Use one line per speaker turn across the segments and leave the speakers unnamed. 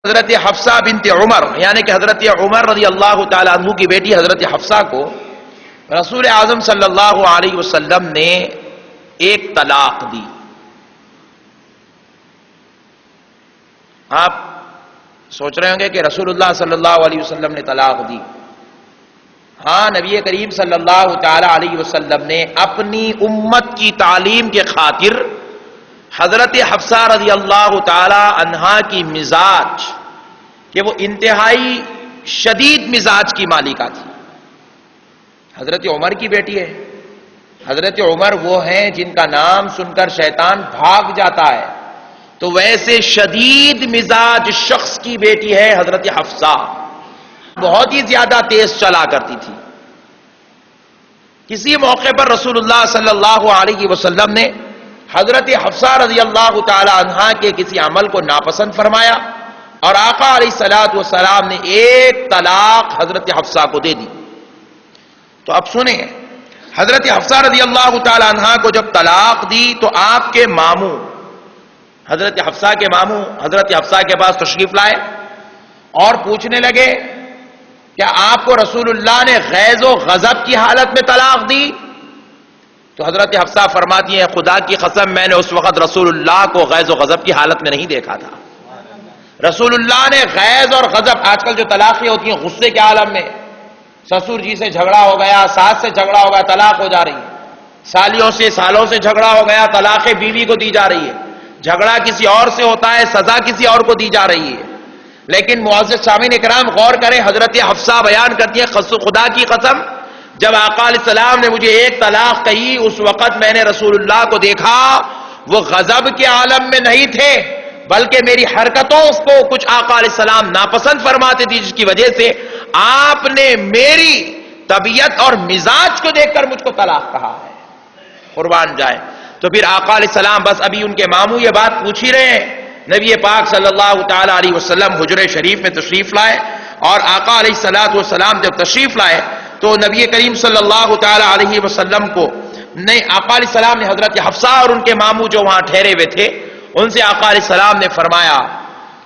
حضرت حفصہ بنت عمر یعنی کہ حضرت عمر رضی اللہ تعالیٰ عنہ کی بیٹی حضرت حفصہ کو رسول اعظم صلی اللہ علیہ وسلم نے ایک طلاق دی۔ آپ سوچ رہے ہوں گے کہ رسول اللہ صلی اللہ علیہ وسلم نے طلاق دی۔ ہاں، نبی کریم صلی اللہ تعالی علیہ وسلم نے اپنی امت کی تعلیم کے خاطر حضرت حفصہ رضی اللہ تعالی عنہا کی مزاج کہ وہ انتہائی شدید مزاج کی مالکہ تھی۔ حضرت عمر کی بیٹی ہے۔ حضرت عمر وہ ہیں جن کا نام سن کر شیطان بھاگ جاتا ہے، تو ویسے شدید مزاج شخص کی بیٹی ہے حضرت حفصہ۔ بہت ہی زیادہ تیز چلا کرتی تھی۔ کسی موقع پر رسول اللہ صلی اللہ علیہ وسلم نے حضرت حفصہ رضی اللہ تعالی عنہا کے کسی عمل کو ناپسند فرمایا اور آقا علیہ الصلوۃ والسلام نے ایک طلاق حضرت حفصہ کو دے دی۔ تو اب سنیں، حضرت حفصہ رضی اللہ تعالی عنہا کو جب طلاق دی تو آپ کے ماموں، حضرت حفصہ کے ماموں حضرت حفصہ کے پاس تشریف لائے اور پوچھنے لگے کیا آپ کو رسول اللہ نے غیظ و غضب کی حالت میں طلاق دی؟ تو حضرت حفصہ فرماتی ہیں خدا کی قسم میں نے اس وقت رسول اللہ کو غیظ و غضب کی حالت میں نہیں دیکھا تھا۔ رسول اللہ نے غیظ اور غضب، آج کل جو طلاقیں ہوتی ہیں غصے کے عالم میں، سسر جی سے جھگڑا ہو گیا، ساس سے جھگڑا ہو گیا، طلاق ہو جا رہی ہے، سالیوں سے سالوں سے جھگڑا ہو گیا، طلاق بیوی کو دی جا رہی ہے، جھگڑا کسی اور سے ہوتا ہے، سزا کسی اور کو دی جا رہی ہے۔ لیکن معزز سامعین اکرام غور کریں، حضرت حفصہ بیان کرتی ہیں خدا کی قسم جب آقا علیہ السلام نے مجھے ایک طلاق کہی اس وقت میں نے رسول اللہ کو دیکھا، وہ غضب کے عالم میں نہیں تھے بلکہ میری حرکتوں کو کچھ آقا علیہ السلام ناپسند فرماتے تھے، جس کی وجہ سے آپ نے میری طبیعت اور مزاج کو دیکھ کر مجھ کو طلاق کہا ہے۔ قربان جائے۔ تو پھر آقا علیہ السلام بس ابھی ان کے ماموں یہ بات پوچھ ہی رہے ہیں، نبی پاک صلی اللہ تعالی علیہ وسلم حجرہ شریف میں تشریف لائے اور آقا علیہ السلام جب تشریف لائے تو نبی کریم صلی اللہ تعالی علیہ وسلم کو آقا علیہ السلام نے حضرت حفصہ اور ان کے ماموں جو وہاں ٹھہرے ہوئے تھے ان سے آقا علیہ السلام نے فرمایا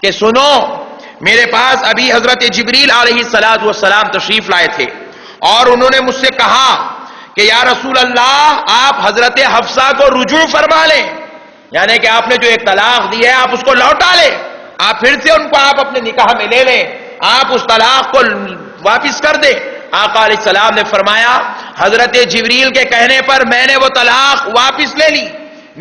کہ سنو، میرے پاس ابھی حضرت جبریل علیہ السلام تشریف لائے تھے اور انہوں نے مجھ سے کہا کہ یا رسول اللہ آپ حضرت حفصہ کو رجوع فرما لیں، یعنی کہ آپ نے جو ایک طلاق دی ہے آپ اس کو لوٹا لیں، آپ پھر سے ان کو آپ اپنے نکاح میں لے لیں، آپ اس طلاق کو واپس کر دیں۔ آقا علیہ السلام نے فرمایا حضرت جبریل کے کہنے پر میں نے وہ طلاق واپس لے لی،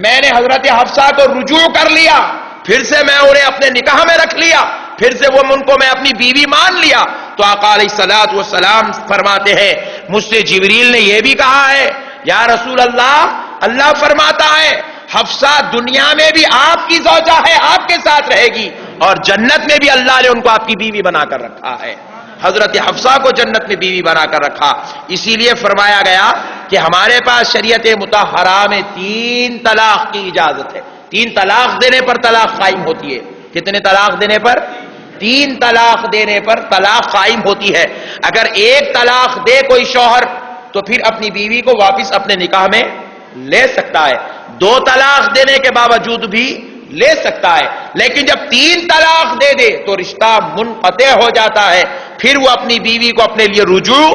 میں نے حضرت حفصہ کو رجوع کر لیا، پھر سے میں انہیں اپنے نکاح میں رکھ لیا، پھر سے وہ ان کو میں اپنی بیوی مان لیا۔ تو آقا علیہ السلام فرماتے ہیں مجھ سے جبریل نے یہ بھی کہا ہے یا رسول اللہ، اللہ فرماتا ہے حفصہ دنیا میں بھی آپ کی زوجہ ہے، آپ کے ساتھ رہے گی، اور جنت میں بھی اللہ نے ان کو آپ کی بیوی بنا کر رکھا ہے۔ حضرت حفصہ کو جنت میں بیوی بنا کر رکھا۔ اسی لیے فرمایا گیا کہ ہمارے پاس شریعت مطہرہ میں 3 طلاق کی اجازت ہے۔ 3 طلاق دینے پر طلاق قائم ہوتی ہے۔ کتنے طلاق دینے پر؟ 3 طلاق دینے پر طلاق قائم ہوتی ہے۔ اگر 1 طلاق دے کوئی شوہر تو پھر اپنی بیوی کو واپس اپنے نکاح میں لے سکتا ہے، 2 طلاق دینے کے باوجود بھی لے سکتا ہے، لیکن جب 3 طلاق دے دے تو رشتہ منقطع ہو جاتا ہے، پھر وہ اپنی بیوی کو اپنے لیے رجوع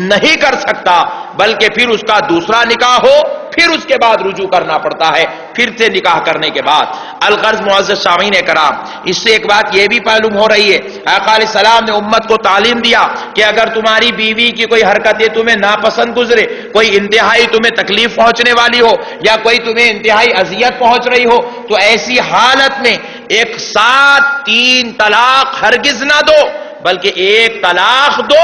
نہیں کر سکتا بلکہ پھر اس کا دوسرا نکاح ہو، پھر اس کے بعد رجوع کرنا پڑتا ہے، پھر سے نکاح کرنے کے بعد۔ الغرض معزز سامعین کرام، اس سے ایک بات یہ بھی معلوم ہو رہی ہے، آقا علیہ السلام نے امت کو تعلیم دیا کہ اگر تمہاری بیوی کی کوئی حرکتیں تمہیں ناپسند گزرے، کوئی انتہائی تمہیں تکلیف پہنچنے والی ہو یا کوئی تمہیں انتہائی اذیت پہنچ رہی ہو تو ایسی حالت میں ایک ساتھ 3 طلاق ہرگز نہ دو بلکہ 1 طلاق دو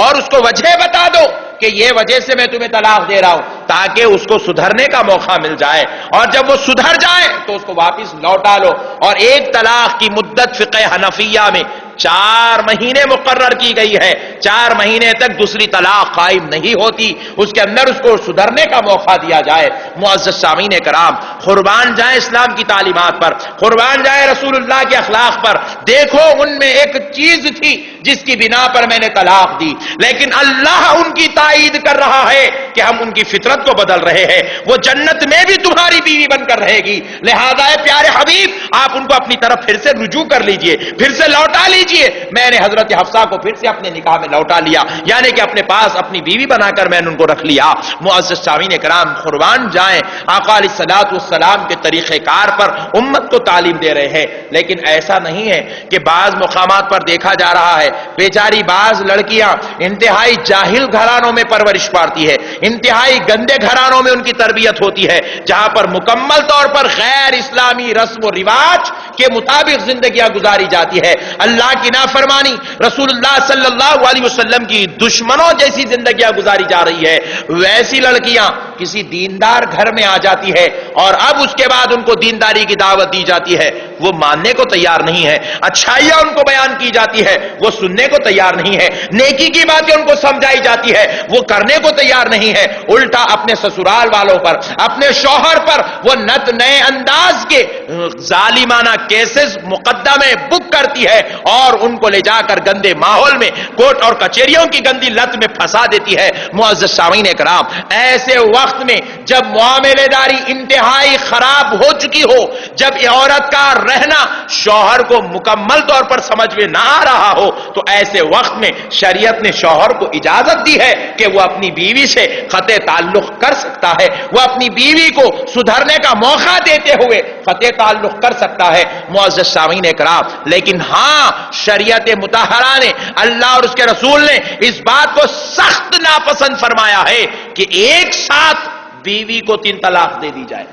اور اس کو وجہ بتا دو کہ یہ وجہ سے میں تمہیں طلاق دے رہا ہوں، تاکہ اس کو سدھرنے کا موقع مل جائے، اور جب وہ سدھر جائے تو اس کو واپس لوٹا لو۔ اور 1 طلاق کی مدت فقہ حنفیہ میں 4 مہینے مقرر کی گئی ہے، 4 مہینے تک دوسری طلاق قائم نہیں ہوتی، اس کے اندر اس کو سدھرنے کا موقع دیا جائے۔ معزز سامعین کرام، قربان جائیں اسلام کی تعلیمات پر، قربان جائے رسول اللہ کے اخلاق پر۔ دیکھو ان میں ایک چیز تھی جس کی بنا پر میں نے طلاق دی، لیکن اللہ ان کی تائید کر رہا ہے کہ ہم ان کی فطرت کو بدل رہے ہیں، وہ جنت میں بھی تمہاری بیوی بن کر رہے گی۔ لہذا اے پیارے حبیب، آپ ان کو اپنی طرف پھر سے رجوع کر لیجئے، پھر سے لوٹا لیجئے۔ میں نے حضرت حفصہ کو پھر سے اپنے نکاح میں لوٹا لیا، یعنی کہ اپنے پاس اپنی بیوی بنا کر میں نے ان کو رکھ لیا۔ معزز سامعین کرام، قربان جائیں، آقا علیہ الصلوۃ والسلام کے طریقہ کار پر امت کو تعلیم دے رہے ہیں، لیکن ایسا نہیں ہے کہ بعض مقامات پر دیکھا جا رہا ہے بیچاری بعض لڑکیاں انتہائی جاہل گھرانوں میں پرورش پاتی ہے، انتہائی گندے گھرانوں میں ان کی تربیت ہوتی ہے، جہاں پر مکمل طور پر غیر اسلامی رسم و رواج کے مطابق زندگیاں گزاری جاتی ہے، اللہ کی نافرمانی، رسول اللہ صلی اللہ علیہ وسلم کی دشمنوں جیسی زندگیاں گزاری جا رہی ہے۔ ویسی لڑکیاں کسی دیندار گھر میں آ جاتی ہے اور اب اس کے بعد ان کو دینداری کی دعوت دی جاتی ہے، وہ ماننے کو تیار نہیں ہے، اچھائیاں ان کو بیان کی جاتی ہے، وہ سننے کو تیار نہیں ہے، نیکی کی باتیں ان کو سمجھائی جاتی ہے، وہ کرنے کو تیار نہیں ہے، الٹا اپنے سسرال والوں پر، اپنے شوہر پر وہ نئے انداز کے ظالمانہ کیسز مقدمے بک کرتی ہے اور ان کو لے جا کر گندے ماحول میں کورٹ اور کچہریوں کی گندی لت میں پھنسا دیتی ہے۔ معزز سامعین کرام، ایسے وقت میں جب معاملے داری انتہائی خراب ہو چکی ہو، جب عورت کا رہنا شوہر کو مکمل طور پر سمجھ میں نہ آ رہا ہو، تو ایسے وقت میں شریعت نے شوہر کو اجازت دی ہے کہ وہ اپنی بیوی سے قطع تعلق کر سکتا ہے، وہ اپنی بیوی کو سدھرنے کا موقع دیتے ہوئے قطع تعلق کر سکتا ہے۔ معزز سامعین کرام، لیکن ہاں شریعت مطہرہ نے، اللہ اور اس کے رسول نے اس بات کو سخت ناپسند فرمایا ہے کہ ایک ساتھ بیوی کو 3 طلاق دے دی جائے،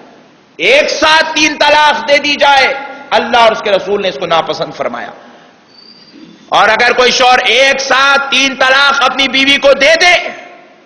ایک ساتھ 3 طلاق دے دی جائے، اللہ اور اس کے رسول نے اس کو ناپسند فرمایا۔ اور اگر کوئی شوہر ایک ساتھ 3 طلاق اپنی بیوی کو دے دے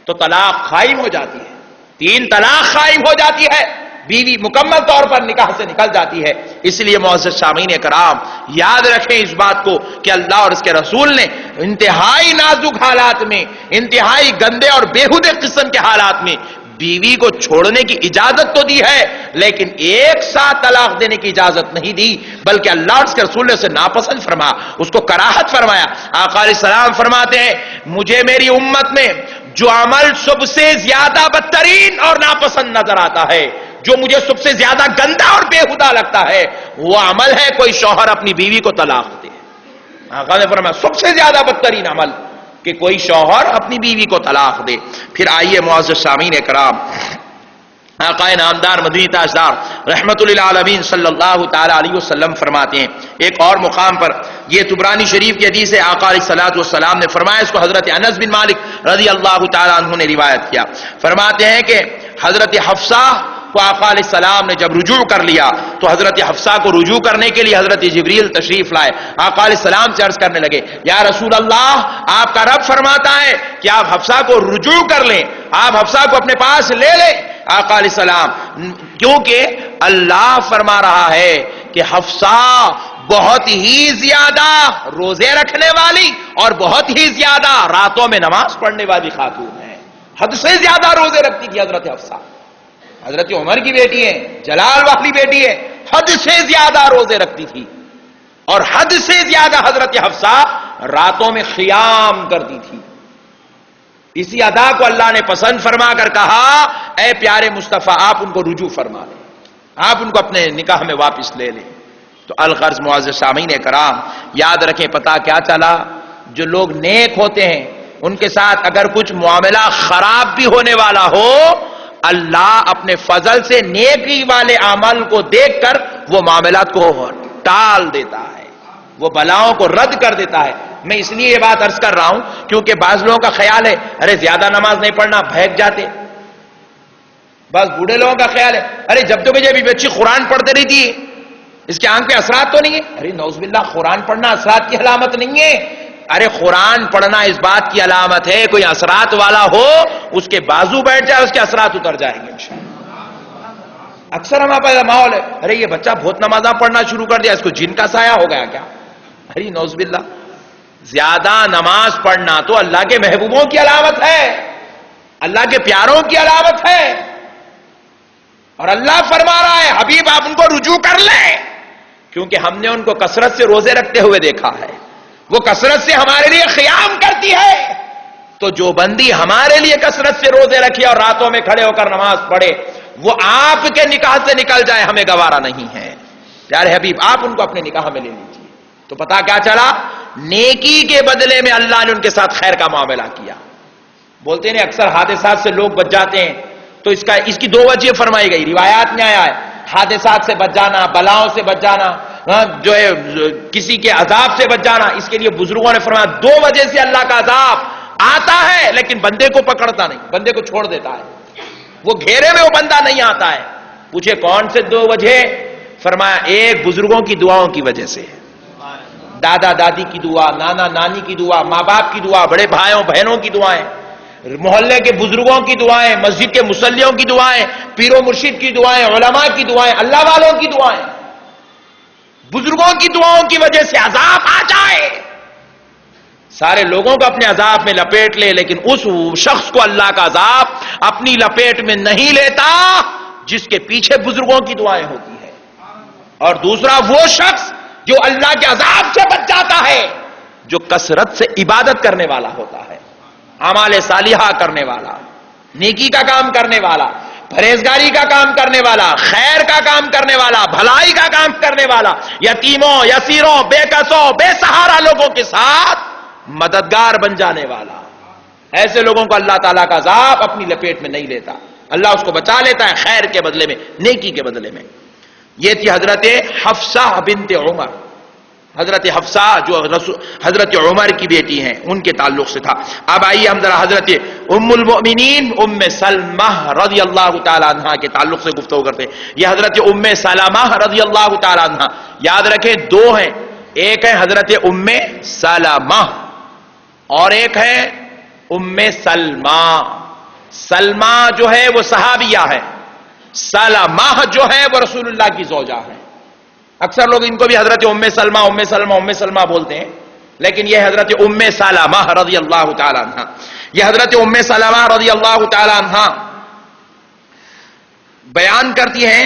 تو طلاق قائم ہو جاتی ہے، 3 طلاق قائم ہو جاتی ہے، بیوی مکمل طور پر نکاح سے نکل جاتی ہے۔ اس لیے معزز سامعین کرام، یاد رکھیں اس بات کو کہ اللہ اور اس کے رسول نے انتہائی نازک حالات میں، انتہائی گندے اور بیہودے قسم کے حالات میں بیوی کو چھوڑنے کی اجازت تو دی ہے، لیکن ایک ساتھ طلاق دینے کی اجازت نہیں دی، بلکہ اللہ اور اس کے رسول نے اسے ناپسند فرمایا، اس کو کراہت فرمایا۔ آقا علیہ السلام فرماتے ہیں، مجھے میری امت میں جو عمل سب سے زیادہ بدترین اور ناپسند نظر آتا ہے، جو مجھے سب سے زیادہ گندا اور بیہودہ لگتا ہے، وہ عمل ہے کوئی شوہر اپنی بیوی کو طلاق دے۔ آقا نے فرمایا سب سے زیادہ بدترین عمل کہ کوئی شوہر اپنی بیوی کو طلاق دے۔ پھر آئیے معزز سامعین کرام، آقا نامدار مدنی تاجدار رحمت للعالمین صلی اللہ تعالی علیہ وسلم فرماتے ہیں ایک اور مقام پر، یہ طبرانی شریف کی حدیث ہے، آقا علیہ الصلوۃ والسلام نے فرمایا، اس کو حضرت انس بن مالک رضی اللہ تعالی عنہ نے روایت کیا، فرماتے ہیں کہ حضرت حفصہ کو آقا علیہ السلام نے جب رجوع کر لیا تو حضرت حفصہ کو رجوع کرنے کے لیے حضرت جبریل تشریف لائے، آقا علیہ السلام سے عرض کرنے لگے، یا رسول اللہ، آپ کا رب فرماتا ہے کہ آپ حفصہ کو رجوع کر لیں، آپ حفصہ کو اپنے پاس لے لیں۔ آقا علیہ السلام، کیونکہ اللہ فرما رہا ہے کہ حفصہ بہت ہی زیادہ روزے رکھنے والی اور بہت ہی زیادہ راتوں میں نماز پڑھنے والی خاتون ہے، حد سے زیادہ روزے رکھتی تھی حضرت حفصہ، حضرت عمر کی بیٹی ہے، جلال والی بیٹی ہے، حد سے زیادہ روزے رکھتی تھی، اور حد سے زیادہ حضرت حفصہ راتوں میں قیام کرتی تھی۔ اسی ادا کو اللہ نے پسند فرما کر کہا، اے پیارے مصطفیٰ، آپ ان کو رجوع فرما لیں، آپ ان کو اپنے نکاح میں واپس لے لیں۔ تو الغرض معزز سامعین کرام، یاد رکھیں، پتہ کیا چلا، جو لوگ نیک ہوتے ہیں ان کے ساتھ اگر کچھ معاملہ خراب بھی ہونے والا ہو، اللہ اپنے فضل سے نیکی والے عمل کو دیکھ کر وہ معاملات کو ٹال دیتا ہے، وہ بلاؤں کو رد کر دیتا ہے۔ میں اس لیے یہ بات عرض کر رہا ہوں کیونکہ بعض لوگوں کا خیال ہے، ارے زیادہ نماز نہیں پڑھنا، بھیگ جاتے۔ بعض بوڑھے لوگوں کا خیال ہے، ارے جب تو مجھے ابھی بچی قرآن پڑھتے رہتی ہے، اس کے آنکھ پہ اثرات تو نہیں ہے۔ ارے نعوذ باللہ، قرآن پڑھنا اثرات کی علامت نہیں ہے۔ ارے قرآن پڑھنا اس بات کی علامت ہے، کوئی اثرات والا ہو اس کے بازو بیٹھ جائے، اس کے اثرات اتر جائیں گے انشاءاللہ۔ اکثر ہمارے پاس ماحول ہے، ارے یہ بچہ بہت نمازاں پڑھنا شروع کر دیا، اس کو جن کا سایہ ہو گیا کیا؟ ارے نعوذ باللہ، زیادہ نماز پڑھنا تو اللہ کے محبوبوں کی علامت ہے، اللہ کے پیاروں کی علامت ہے، اور اللہ فرما رہا ہے حبیب آپ ان کو رجوع کر لیں، کیونکہ ہم نے ان کو کثرت سے روزے رکھتے ہوئے دیکھا ہے، وہ کثرت سے ہمارے لیے قیام کرتی ہے، تو جو بندی ہمارے لیے کثرت سے روزے رکھے اور راتوں میں کھڑے ہو کر نماز پڑھے، وہ آپ کے نکاح سے نکل جائے ہمیں گوارا نہیں ہے۔ پیارے حبیب آپ ان کو اپنے نکاح میں لے لیجیے۔ تو پتا کیا چلا، نیکی کے بدلے میں اللہ نے ان کے ساتھ خیر کا معاملہ کیا۔ بولتے ہیں اکثر حادثات سے لوگ بچ جاتے ہیں، تو اس کی دو وجہ فرمائی گئی، روایات میں آیا ہے حادثات سے بچ جانا، بلاؤں سے بچ جانا، جو ہے کسی کے عذاب سے بچ جانا، اس کے لیے بزرگوں نے فرمایا دو وجہ سے اللہ کا عذاب آتا ہے، لیکن بندے کو پکڑتا نہیں، بندے کو چھوڑ دیتا ہے، وہ گھیرے میں وہ بندہ نہیں آتا ہے۔ پوچھے کون سے دو وجہ؟ فرمایا ایک بزرگوں کی دعاؤں کی وجہ سے، دادا دادی کی دعا، نانا نانی کی دعا، ماں باپ کی دعا، بڑے بھائیوں بہنوں کی دعائیں، محلے کے بزرگوں کی دعائیں، مسجد کے مصلیوں کی دعائیں، پیر و مرشد کی دعائیں، علماء کی دعائیں، اللہ والوں کی دعائیں، بزرگوں کی دعاؤں کی وجہ سے عذاب آ جائے، سارے لوگوں کو اپنے عذاب میں لپیٹ لے، لیکن اس شخص کو اللہ کا عذاب اپنی لپیٹ میں نہیں لیتا جس کے پیچھے بزرگوں کی دعائیں ہوتی ہیں۔ اور دوسرا وہ شخص جو اللہ کے عذاب سے بچ جاتا ہے جو کثرت سے عبادت کرنے والا ہوتا ہے، اعمال صالحہ کرنے والا، نیکی کا کام کرنے والا، پرہیزگاری کا کام کرنے والا، خیر کا کام کرنے والا، بھلائی کا کام کرنے والا، یتیموں، یسیروں، بے کسوں، بے سہارا لوگوں کے ساتھ مددگار بن جانے والا، ایسے لوگوں کو اللہ تعالیٰ کا عذاب اپنی لپیٹ میں نہیں لیتا، اللہ اس کو بچا لیتا ہے خیر کے بدلے میں، نیکی کے بدلے میں۔ یہ تھی حضرت حفصہ بنت عمر، حضرت حفصہ جو حضرت عمر کی بیٹی ہیں ان کے تعلق سے تھا۔ اب آئیے ہم ذرا حضرت ام المؤمنین ام سلمہ رضی اللہ تعالی عنہا کے تعلق سے گفتگو کرتے ہیں۔ یہ حضرت ام سلمہ رضی اللہ تعالی عنہا، یاد رکھیں دو ہیں، ایک ہے حضرت ام سلمہ اور ایک ہے ام سلمہ۔ سلمہ جو ہے وہ صحابیہ ہے، سلمہ جو ہے وہ رسول اللہ کی زوجہ ہے۔ اکثر لوگ ان کو بھی حضرت ام سلمہ ام سلمہ ام سلمہ بولتے ہیں، لیکن یہ حضرت ام سلمہ رضی اللہ تعالی عنہ۔ یہ حضرت ام سلمہ رضی اللہ تعالی عنہ بیان کرتی ہیں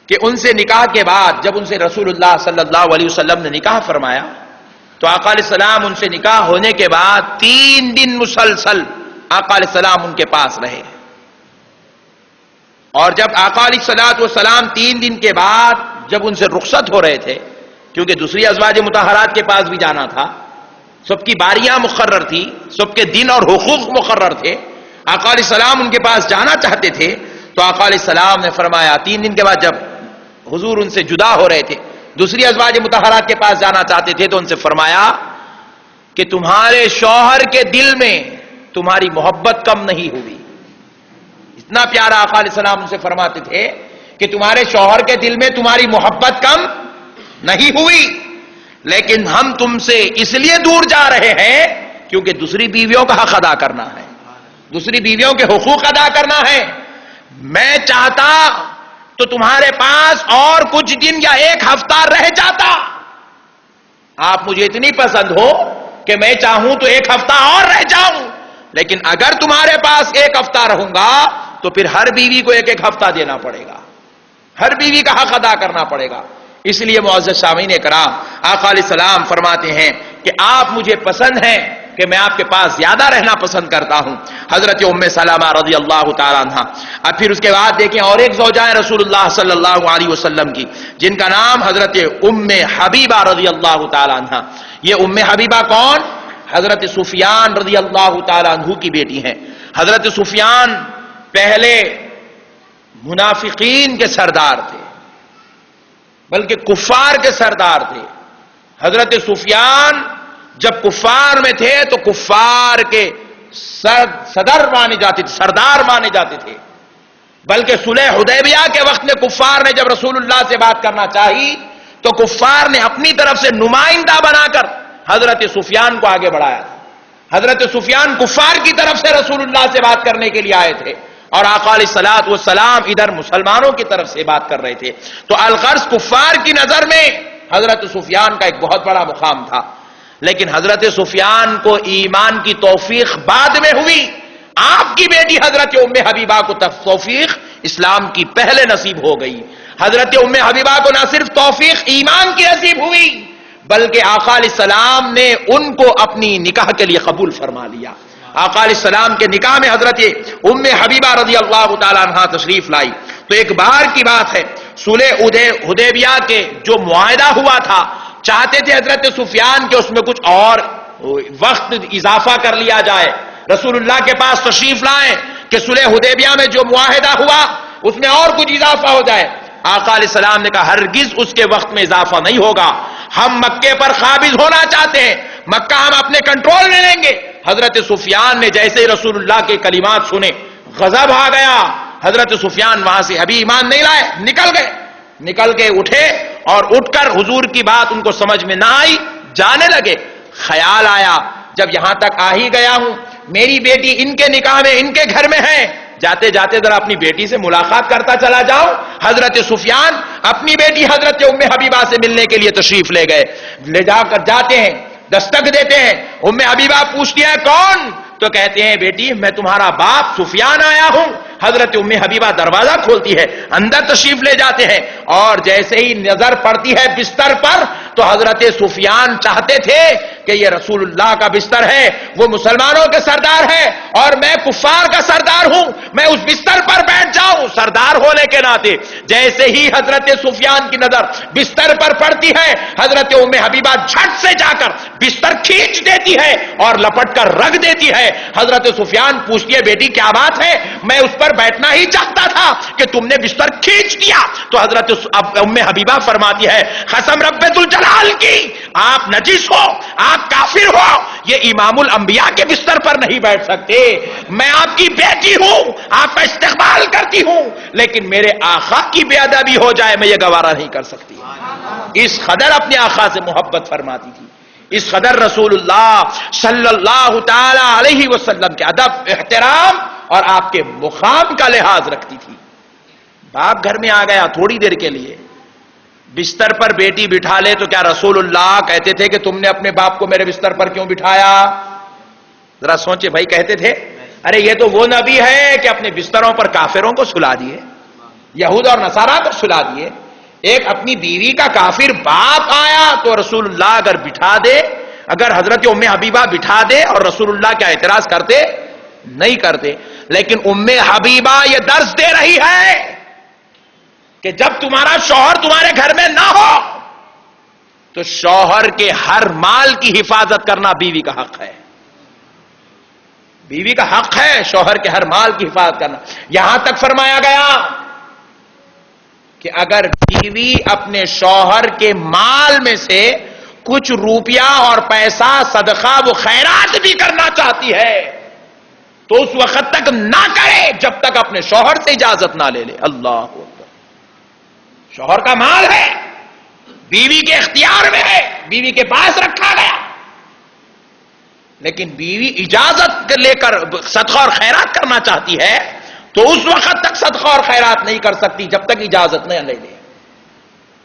کہ ان سے نکاح کے بعد جب ان سے رسول اللہ صلی اللہ علیہ وسلم نے نکاح فرمایا تو آقا علیہ السلام ان سے نکاح ہونے کے بعد 3 دن مسلسل آقا علیہ السلام ان کے پاس رہے، اور جب آقا علیہ السلام 3 دن کے بعد جب ان سے رخصت ہو رہے تھے، کیونکہ دوسری ازواج مطہرات کے پاس بھی جانا تھا، سب کی باریاں مقرر تھی، سب کے دن اور حقوق مقرر تھے، آقا علیہ السلام ان کے پاس جانا چاہتے تھے، تو آقا علیہ السلام نے فرمایا 3 دن کے بعد جب حضور ان سے جدا ہو رہے تھے، دوسری ازواج مطہرات کے پاس جانا چاہتے تھے، تو ان سے فرمایا کہ تمہارے شوہر کے دل میں تمہاری محبت کم نہیں ہوئی۔ اتنا پیارا آقا علیہ السلام ان سے فرماتے تھے کہ تمہارے شوہر کے دل میں تمہاری محبت کم نہیں ہوئی، لیکن ہم تم سے اس لیے دور جا رہے ہیں کیونکہ دوسری بیویوں کا حق ادا کرنا ہے، دوسری بیویوں کے حقوق ادا کرنا ہے۔ میں چاہتا تو تمہارے پاس اور کچھ دن یا 1 ہفتہ رہ جاتا، آپ مجھے اتنی پسند ہو کہ میں چاہوں تو 1 ہفتہ اور رہ جاؤں، لیکن اگر تمہارے پاس 1 ہفتہ رہوں گا تو پھر ہر بیوی کو 1 ہفتہ دینا پڑے گا، ہر بیوی کا حق ادا کرنا پڑے گا۔ اس لیے معزز سامعین کرام، آقا علیہ السلام فرماتے ہیں کہ آپ مجھے پسند ہیں کہ میں آپ کے پاس زیادہ رہنا پسند کرتا ہوں۔ حضرت ام سلمہ رضی اللہ تعالی عنہ۔ اب پھر اس کے بعد دیکھیں اور ایک زوجہ ہے رسول اللہ صلی اللہ علیہ وسلم کی، جن کا نام حضرت ام حبیبہ رضی اللہ تعالی عنہ۔ یہ ام حبیبہ کون؟ حضرت سفیان رضی اللہ تعالی عنہ کی بیٹی ہیں۔ حضرت سفیان پہلے منافقین کے سردار تھے، بلکہ کفار کے سردار تھے۔ حضرت سفیان جب کفار میں تھے تو کفار کے صدر مانے جاتے تھے، سردار مانے جاتے تھے، بلکہ صلح حدیبیہ کے وقت میں کفار نے جب رسول اللہ سے بات کرنا چاہی تو کفار نے اپنی طرف سے نمائندہ بنا کر حضرت سفیان کو آگے بڑھایا تھا۔ حضرت سفیان کفار کی طرف سے رسول اللہ سے بات کرنے کے لیے آئے تھے، اور آقا علیہ السلام ادھر مسلمانوں کی طرف سے بات کر رہے تھے، تو الغرض کفار کی نظر میں حضرت سفیان کا ایک بہت بڑا مقام تھا۔ لیکن حضرت سفیان کو ایمان کی توفیق بعد میں ہوئی. آپ کی بیٹی حضرت ام حبیبہ کو توفیق اسلام کی پہلے نصیب ہو گئی. حضرت ام حبیبہ کو نہ صرف توفیق ایمان کی نصیب ہوئی بلکہ آقا علیہ السلام نے ان کو اپنی نکاح کے لیے قبول فرما لیا. آقا علیہ السلام کے نکاح میں حضرت ام حبیبہ رضی اللہ تعالیٰ عنہ تشریف لائی. تو ایک بار کی بات ہے، صلح حدیبیہ کے جو معاہدہ ہوا تھا، چاہتے تھے حضرت سفیان کہ اس میں کچھ اور وقت اضافہ کر لیا جائے. رسول اللہ کے پاس تشریف لائیں کہ صلح حدیبیہ میں جو معاہدہ ہوا اس میں اور کچھ اضافہ ہو جائے. آقا علیہ السلام نے کہا ہرگز اس کے وقت میں اضافہ نہیں ہوگا. ہم مکے پر قابض ہونا چاہتے ہیں، مکہ ہم اپنے کنٹرول میں لیں گے. حضرت سفیان نے جیسے ہی رسول اللہ کے کلمات سنے غضب آ گیا. حضرت سفیان وہاں سے ابھی ایمان نہیں لائے، نکل کے اٹھے اور اٹھ کر حضور کی بات ان کو سمجھ میں نہ آئی، جانے لگے. خیال آیا جب یہاں تک آ ہی گیا ہوں، میری بیٹی ان کے نکاح میں ان کے گھر میں ہے، جاتے جاتے ذرا اپنی بیٹی سے ملاقات کرتا چلا جاؤ. حضرت سفیان اپنی بیٹی حضرت ام حبیبہ سے ملنے کے لیے تشریف لے گئے. لے جا کر جاتے ہیں، دستک دیتے ہیں. ام حبیبہ پوچھتی ہے کون؟ تو کہتے ہیں بیٹی میں تمہارا باپ سفیان آیا ہوں. حضرت ام حبیبہ دروازہ کھولتی ہے، اندر تشریف لے جاتے ہیں اور جیسے ہی نظر پڑتی ہے بستر پر تو حضرت سفیان چاہتے تھے کہ یہ رسول اللہ کا بستر ہے، وہ مسلمانوں کے سردار ہے اور میں کفار کا سردار ہوں، میں اس بستر پر بیٹھ جاؤں سردار ہونے کے ناطے. جیسے ہی حضرت سفیان کی نظر بستر پر پڑتی ہے حضرت ام حبیبہ جھٹ سے جا کر بستر کھینچ دیتی ہے اور لپٹ کر رکھ دیتی ہے. حضرت سفیان پوچھتی ہے بیٹی کیا بات ہے؟ میں اس پر بیٹھنا ہی چاہتا تھا کہ تم نے بستر کھینچ دیا. تو حضرت ام حبیبہ فرماتی ہے قسم رب ذوالجلال کی، آپ نجس ہو، آپ کافر ہو، یہ امام الانبیاء کے بستر پر نہیں بیٹھ سکتے. میں آپ کی بیٹی ہوں، آپ کا استقبال کرتی ہوں، لیکن میرے آقا کی بے ادبی ہو جائے میں یہ گوارا نہیں کر سکتی. اس قدر اپنے آقا سے محبت فرماتی تھی، اس قدر رسول اللہ صلی اللہ تعالی علیہ وسلم کے ادب، احترام اور آپ کے مقام کا لحاظ رکھتی تھی. باپ گھر میں آ گیا تھوڑی دیر کے لیے، بستر پر بیٹی بٹھا لے تو کیا رسول اللہ کہتے تھے کہ تم نے اپنے باپ کو میرے بستر پر کیوں بٹھایا؟ ذرا سوچے بھائی، کہتے تھے ارے یہ تو وہ نبی ہے کہ اپنے بستروں پر کافروں کو سلا دیے، یہود اور نصارہ کو سلا دیے. ایک اپنی بیوی کا کافر باپ آیا تو رسول اللہ اگر بٹھا دے، اگر حضرت ام حبیبہ بٹھا دے اور رسول اللہ کیا اعتراض کرتے؟ نہیں کرتے. لیکن ام حبیبہ یہ درس دے رہی ہے کہ جب تمہارا شوہر تمہارے گھر میں نہ ہو تو شوہر کے ہر مال کی حفاظت کرنا بیوی کا حق ہے. بیوی کا حق ہے شوہر کے ہر مال کی حفاظت کرنا. یہاں تک فرمایا گیا کہ اگر بیوی اپنے شوہر کے مال میں سے کچھ روپیہ اور پیسہ صدقہ و خیرات بھی کرنا چاہتی ہے تو اس وقت تک نہ کرے جب تک اپنے شوہر سے اجازت نہ لے لے. اللہ اکبر. شوہر کا مال ہے، بیوی کے اختیار میں ہے، بیوی کے پاس رکھا گیا، لیکن بیوی اجازت لے کر صدقہ اور خیرات کرنا چاہتی ہے تو اس وقت تک صدقہ اور خیرات نہیں کر سکتی جب تک اجازت نہ لے لے.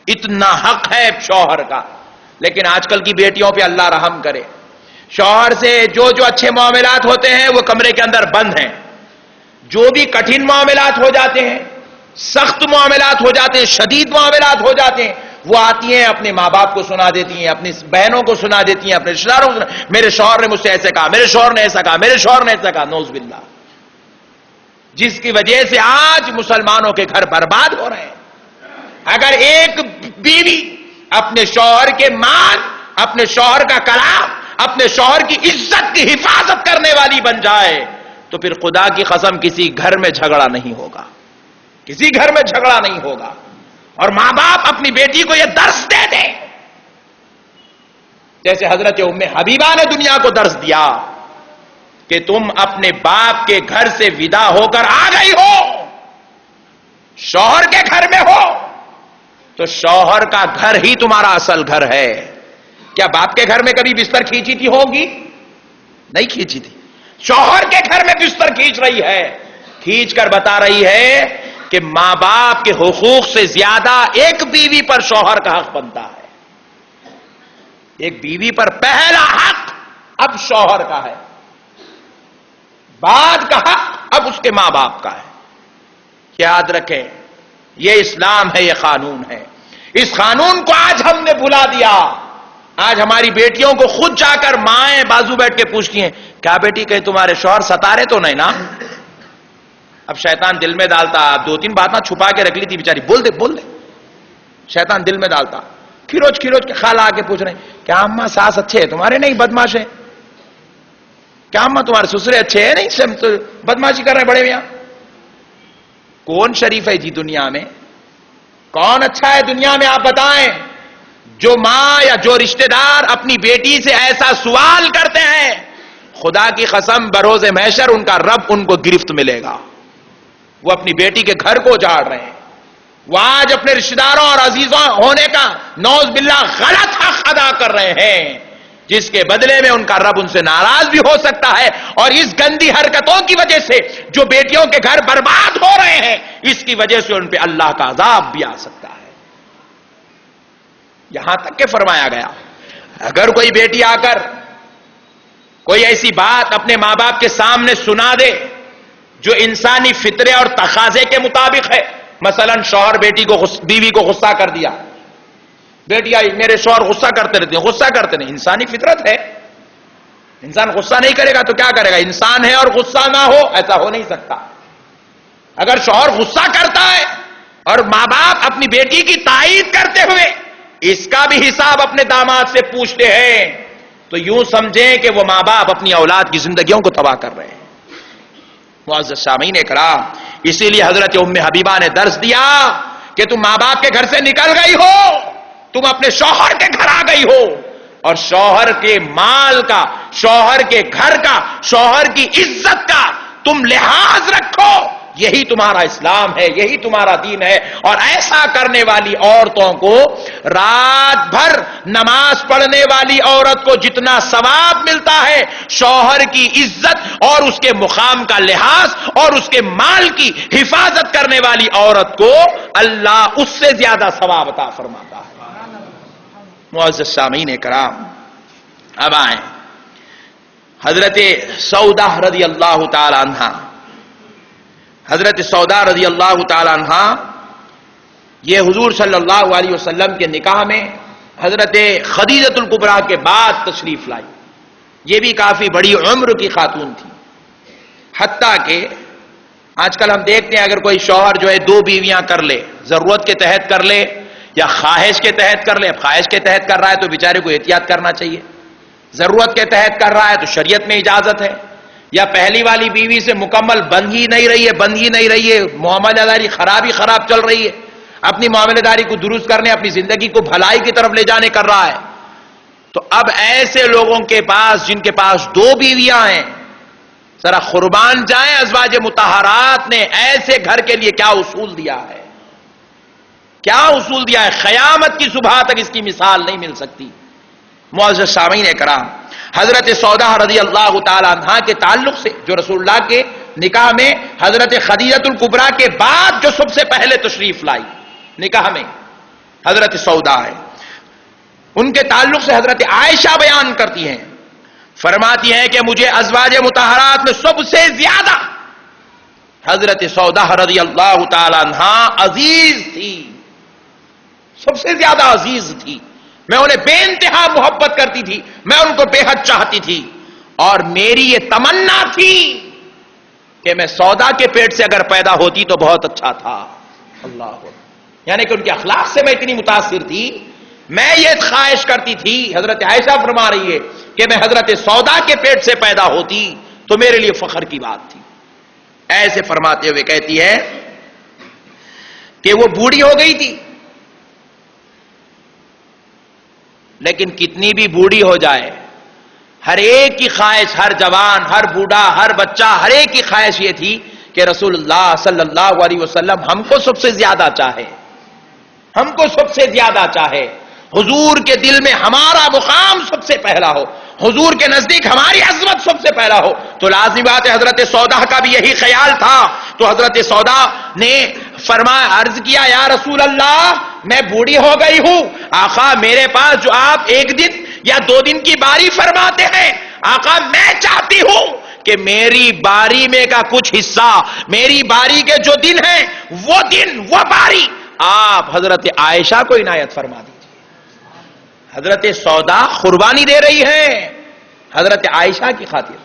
اتنا حق ہے شوہر کا. لیکن آج کل کی بیٹیوں پہ اللہ رحم کرے، شوہر سے جو اچھے معاملات ہوتے ہیں وہ کمرے کے اندر بند ہیں، جو بھی کٹھن معاملات ہو جاتے ہیں، سخت معاملات ہو جاتے ہیں، شدید معاملات ہو جاتے ہیں، وہ آتی ہیں اپنے ماں باپ کو سنا دیتی ہیں، اپنی بہنوں کو سنا دیتی ہیں، اپنے رشتہ داروں کو میرے شوہر نے مجھ سے ایسے کہا، میرے شوہر نے ایسا کہا، میرے شوہر نے ایسا کہا. نعوذ باللہ. جس کی وجہ سے آج مسلمانوں کے گھر برباد ہو رہے ہیں. اگر ایک بیوی اپنے شوہر کے مال، اپنے شوہر کا کلام، اپنے شوہر کی عزت کی حفاظت کرنے والی بن جائے تو پھر خدا کی قسم کسی گھر میں جھگڑا نہیں ہوگا، کسی گھر میں جھگڑا نہیں ہوگا. اور ماں باپ اپنی بیٹی کو یہ درس دے دیں جیسے حضرت ام حبیبہ نے دنیا کو درس دیا کہ تم اپنے باپ کے گھر سے ودا ہو کر آ گئی ہو، شوہر کے گھر میں ہو تو شوہر کا گھر ہی تمہارا اصل گھر ہے. کیا باپ کے گھر میں کبھی بستر کھینچی تھی؟ ہوگی نہیں کھینچی تھی. شوہر کے گھر میں بستر کھینچ رہی ہے، کھینچ کر بتا رہی ہے کہ ماں باپ کے حقوق سے زیادہ ایک بیوی پر شوہر کا حق بنتا ہے. ایک بیوی پر پہلا حق اب شوہر کا ہے، بعد کا حق اب اس کے ماں باپ کا ہے۔ یاد رکھیں، یہ اسلام ہے، یہ قانون ہے۔ اس قانون کو آج ہم نے بھلا دیا۔ آج ہماری بیٹیوں کو خود جا کر مائیں بازو بیٹھ کے پوچھتی ہیں، کیا بیٹی کہیں تمہارے شوہر ستارے تو نہیں نا؟ اب شیطان دل میں ڈالتا، اب 2-3 باتیں چھپا کے رکھ لی تھی بیچاری، بول دے شیطان دل میں ڈالتا، کھروچ کے خالہ آ کے پوچھ رہے ہیں، کیا اماں ساس اچھے ہیں تمہارے؟ نہیں، بدماش ہے۔ کیا اماں تمہارے سسرے اچھے ہیں؟ نہیں، سب بدماشی کر رہے ہیں بڑے میاں۔ کون شریف ہے جی دنیا میں؟ کون اچھا ہے دنیا میں؟ آپ بتائیں۔ جو ماں یا جو رشتہ دار اپنی بیٹی سے ایسا سوال کرتے ہیں، خدا کی قسم بروز محشر ان کا رب ان کو گرفت ملے گا۔ وہ اپنی بیٹی کے گھر کو اجاڑ رہے ہیں، وہ آج اپنے رشتہ داروں اور عزیزوں ہونے کا نعوذ باللہ غلط حق ادا کر رہے ہیں، جس کے بدلے میں ان کا رب ان سے ناراض بھی ہو سکتا ہے، اور اس گندی حرکتوں کی وجہ سے جو بیٹیوں کے گھر برباد ہو رہے ہیں، اس کی وجہ سے ان پہ اللہ کا عذاب بھی آ سکتا ہے۔ یہاں تک کہ فرمایا گیا، اگر کوئی بیٹی آ کر کوئی ایسی بات اپنے ماں باپ کے سامنے سنا دے جو انسانی فطرے اور تقاضے کے مطابق ہے، مثلا شوہر بیوی کو غصہ کر دیا، بیٹی آئی، میرے شوہر غصہ کرتے رہتے ہیں، غصہ کرتے نہیں، انسانی فطرت ہے، انسان غصہ نہیں کرے گا تو کیا کرے گا؟ انسان ہے اور غصہ نہ ہو، ایسا ہو نہیں سکتا۔ اگر شوہر غصہ کرتا ہے اور ماں باپ اپنی بیٹی کی تائید کرتے ہوئے اس کا بھی حساب اپنے داماد سے پوچھتے ہیں، تو یوں سمجھیں کہ وہ ماں باپ اپنی اولاد کی زندگیوں کو تباہ کر رہے ہیں۔ معزز سامعین کرام، اسی لیے حضرت ام حبیبہ نے درس دیا کہ تم ماں باپ کے گھر سے نکل گئی ہو، تم اپنے شوہر کے گھر آ گئی ہو، اور شوہر کے مال کا، شوہر کے گھر کا، شوہر کی عزت کا تم لحاظ رکھو، یہی تمہارا اسلام ہے، یہی تمہارا دین ہے۔ اور ایسا کرنے والی عورتوں کو، رات بھر نماز پڑھنے والی عورت کو جتنا ثواب ملتا ہے، شوہر کی عزت اور اس کے مقام کا لحاظ اور اس کے مال کی حفاظت کرنے والی عورت کو اللہ اس سے زیادہ ثواب عطا فرماتا ہے۔ معزز سامعین کرام، اب آئیں حضرت سودہ رضی اللہ تعالی عنہا۔ حضرت سودا رضی اللہ تعالی عنہ یہ حضور صلی اللہ علیہ وسلم کے نکاح میں حضرت خدیجۃ الکبریٰ کے بعد تشریف لائی۔ یہ بھی کافی بڑی عمر کی خاتون تھی، حتیٰ کہ آج کل ہم دیکھتے ہیں اگر کوئی شوہر جو ہے 2 بیویاں کر لے، ضرورت کے تحت کر لے یا خواہش کے تحت کر لے، خواہش کے تحت کر رہا ہے تو بیچارے کو احتیاط کرنا چاہیے، ضرورت کے تحت کر رہا ہے تو شریعت میں اجازت ہے، یا پہلی والی بیوی سے مکمل بند ہی نہیں رہی ہے، معاملہ داری خراب چل رہی ہے، اپنی معاملہ داری کو درست کرنے، اپنی زندگی کو بھلائی کی طرف لے جانے کر رہا ہے، تو اب ایسے لوگوں کے پاس جن کے پاس 2 بیویاں ہیں، ذرا قربان جائیں ازواج مطہرات نے ایسے گھر کے لیے کیا اصول دیا ہے، کیا اصول دیا ہے، قیامت کی صبح تک اس کی مثال نہیں مل سکتی۔ معزز سامعین کرام، حضرت سودہ رضی اللہ تعالی عنہ کے تعلق سے جو رسول اللہ کے نکاح میں حضرت خدیجۃ الکبریٰ کے بعد جو سب سے پہلے تشریف لائی نکاح میں حضرت سودہ ہے، ان کے تعلق سے حضرت عائشہ بیان کرتی ہیں، فرماتی ہیں کہ مجھے ازواج مطہرات میں سب سے زیادہ حضرت سودہ رضی اللہ تعالی عنہ عزیز تھی، سب سے زیادہ عزیز تھی، میں انہیں بے انتہا محبت کرتی تھی، میں ان کو بے حد چاہتی تھی، اور میری یہ تمنا تھی کہ میں سودا کے پیٹ سے اگر پیدا ہوتی تو بہت اچھا تھا۔ اللہ، یعنی کہ ان کے اخلاق سے میں اتنی متاثر تھی، میں یہ خواہش کرتی تھی، حضرت عائشہ فرما رہی ہے کہ میں حضرت سودا کے پیٹ سے پیدا ہوتی تو میرے لیے فخر کی بات تھی۔ ایسے فرماتے ہوئے کہتی ہے کہ وہ بوڑھی ہو گئی تھی، لیکن کتنی بھی بوڑھی ہو جائے، ہر ایک کی خواہش، ہر جوان، ہر بوڑھا، ہر بچہ، ہر ایک کی خواہش یہ تھی کہ رسول اللہ صلی اللہ علیہ وسلم ہم کو سب سے زیادہ چاہے، ہم کو سب سے زیادہ چاہے، حضور کے دل میں ہمارا مقام سب سے پہلا ہو، حضور کے نزدیک ہماری عظمت سب سے پہلا ہو۔ تو لازمی بات ہے حضرت سودہ کا بھی یہی خیال تھا، تو حضرت سودہ نے فرمایا، عرض کیا، یا رسول اللہ میں بوڑھی ہو گئی ہوں، آقا میرے پاس جو آپ ایک دن یا 2 دن کی باری فرماتے ہیں؟ آقا میں چاہتی ہوں کہ میری باری میں کا کچھ حصہ، میری باری کے جو دن ہیں وہ دن، وہ باری آپ حضرت عائشہ کو عنایت فرما دیجیے۔ حضرت سودا قربانی دے رہی ہے حضرت عائشہ کی خاطر،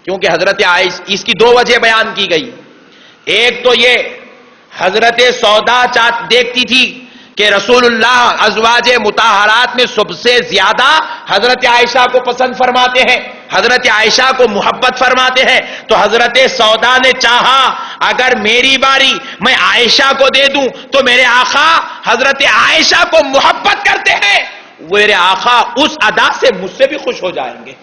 کیونکہ حضرت عائشہ، اس کی 2 وجہ بیان کی گئی۔ ایک تو یہ حضرت سودا دیکھتی تھی کہ رسول اللہ ازواج مطہرات میں سب سے زیادہ حضرت عائشہ کو پسند فرماتے ہیں، حضرت عائشہ کو محبت فرماتے ہیں، تو حضرت سودا نے چاہا اگر میری باری میں عائشہ کو دے دوں تو میرے آقا حضرت عائشہ کو محبت کرتے ہیں، میرے آقا اس ادا سے مجھ سے بھی خوش ہو جائیں گے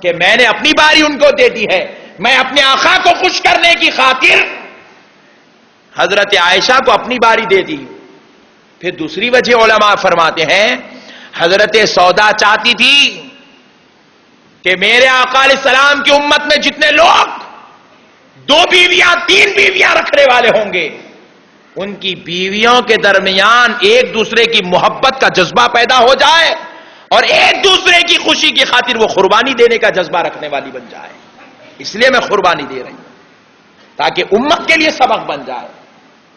کہ میں نے اپنی باری ان کو دے دی ہے۔ میں اپنے آقا کو خوش کرنے کی خاطر حضرت عائشہ کو اپنی باری دے دی۔ پھر دوسری وجہ علماء فرماتے ہیں حضرت سودا چاہتی تھی کہ میرے آقا علیہ السلام کی امت میں جتنے لوگ 2 بیویاں 3 بیویاں رکھنے والے ہوں گے، ان کی بیویوں کے درمیان ایک دوسرے کی محبت کا جذبہ پیدا ہو جائے اور ایک دوسرے کی خوشی کی خاطر وہ قربانی دینے کا جذبہ رکھنے والی بن جائے، اس لیے میں قربانی دے رہی ہوں تاکہ امت کے لیے سبق بن جائے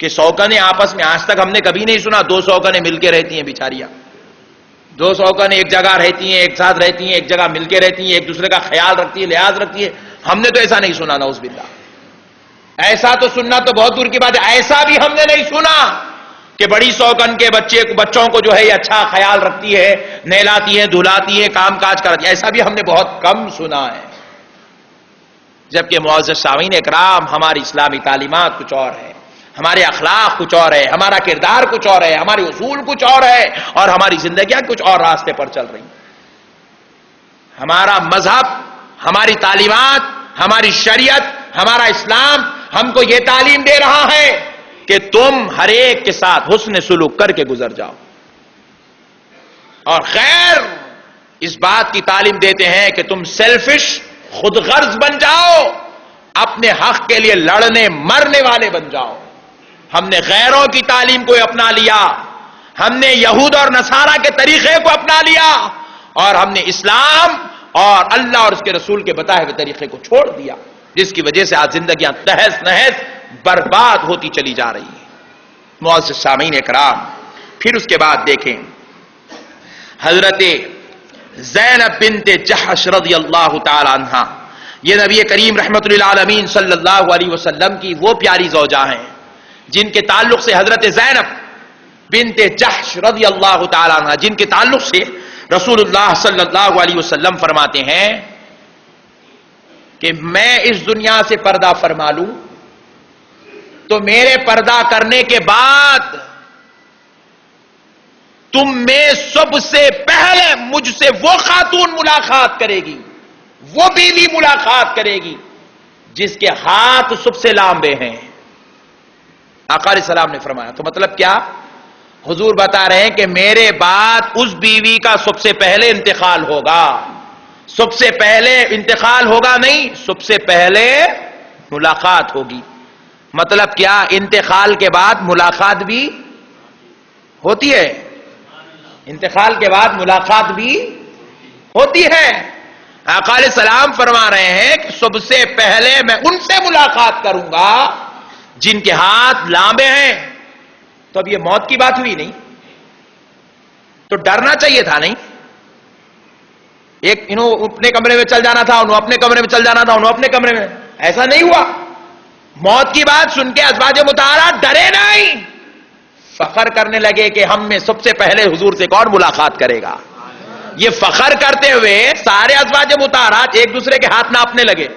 کہ سوکنے آپس میں آج تک ہم نے کبھی نہیں سنا 2 سوکنے مل کے رہتی ہیں بیچاریاں، 2 سوکنے ایک جگہ رہتی ہیں، ایک ساتھ رہتی ہیں، ایک جگہ مل کے رہتی ہیں، ایک دوسرے کا خیال رکھتی ہے، لحاظ رکھتی ہے۔ ہم نے تو ایسا نہیں سنا، نعوذ باللہ۔ ایسا تو سننا تو بہت دور کی بات ہے، ایسا بھی ہم نے نہیں سنا کہ بڑی سوکن کے بچوں کو جو ہے یہ اچھا خیال رکھتی ہے، نہلاتی ہے، دھلاتی ہے، کام کاج کرتی ہے، ایسا بھی ہم نے بہت کم سنا ہے۔ جبکہ معزز سامعین اکرام، ہماری اسلامی تعلیمات کچھ اور ہے، ہمارے اخلاق کچھ اور ہے، ہمارا کردار کچھ اور ہے، ہمارے اصول کچھ اور ہے، اور ہماری زندگیاں کچھ اور راستے پر چل رہی ہیں۔ ہمارا مذہب، ہماری تعلیمات، ہماری شریعت، ہمارا اسلام ہم کو یہ تعلیم دے رہا ہے کہ تم ہر ایک کے ساتھ حسن سلوک کر کے گزر جاؤ، اور خیر اس بات کی تعلیم دیتے ہیں کہ تم سیلفش، خود غرض بن جاؤ، اپنے حق کے لیے لڑنے مرنے والے بن جاؤ۔ ہم نے غیروں کی تعلیم کو اپنا لیا، ہم نے یہود اور نصارہ کے طریقے کو اپنا لیا، اور ہم نے اسلام اور اللہ اور اس کے رسول کے بتائے ہوئے طریقے کو چھوڑ دیا، جس کی وجہ سے آج زندگیاں تہس نہس برباد ہوتی چلی جا رہی ہیں۔ معزز سامعین اکرام، پھر اس کے بعد دیکھیں حضرت زینب بنت جحش رضی اللہ تعالی عنہا، یہ نبی کریم رحمت للعالمین صلی اللہ علیہ وسلم کی وہ پیاری زوجہ ہیں جن کے تعلق سے حضرت زینب بنت جحش رضی اللہ تعالی عنہ، جن کے تعلق سے رسول اللہ صلی اللہ علیہ وسلم فرماتے ہیں کہ میں اس دنیا سے پردہ فرما لوں تو میرے پردہ کرنے کے بعد تم میں سب سے پہلے مجھ سے وہ خاتون ملاقات کرے گی، وہ بیوی ملاقات کرے گی جس کے ہاتھ سب سے لمبے ہیں۔ آقا علیہ السلام نے فرمایا، تو مطلب کیا؟ حضور بتا رہے ہیں کہ میرے بعد اس بیوی کا سب سے پہلے انتقال ہوگا، سب سے پہلے انتقال ہوگا نہیں، سب سے پہلے ملاقات ہوگی۔ مطلب کیا؟ انتقال کے بعد ملاقات بھی ہوتی ہے، انتقال کے بعد ملاقات بھی ہوتی ہے۔ آقا علیہ السلام فرما رہے ہیں کہ سب سے پہلے میں ان سے ملاقات کروں گا جن کے ہاتھ لامبے ہیں۔ تو اب یہ موت کی بات ہوئی نہیں؟ تو ڈرنا چاہیے تھا نہیں؟ ایک انہوں اپنے کمرے میں چل جانا تھا، انہوں اپنے کمرے میں چل جانا تھا، انہوں اپنے کمرے میں، ایسا نہیں ہوا۔ موت کی بات سن کے ازواج مطہرات ڈرے نہیں، فخر کرنے لگے کہ ہم میں سب سے پہلے حضور سے کون ملاقات کرے گا۔ یہ فخر کرتے ہوئے سارے ازواج مطہرات ایک دوسرے کے ہاتھ ناپنے لگے،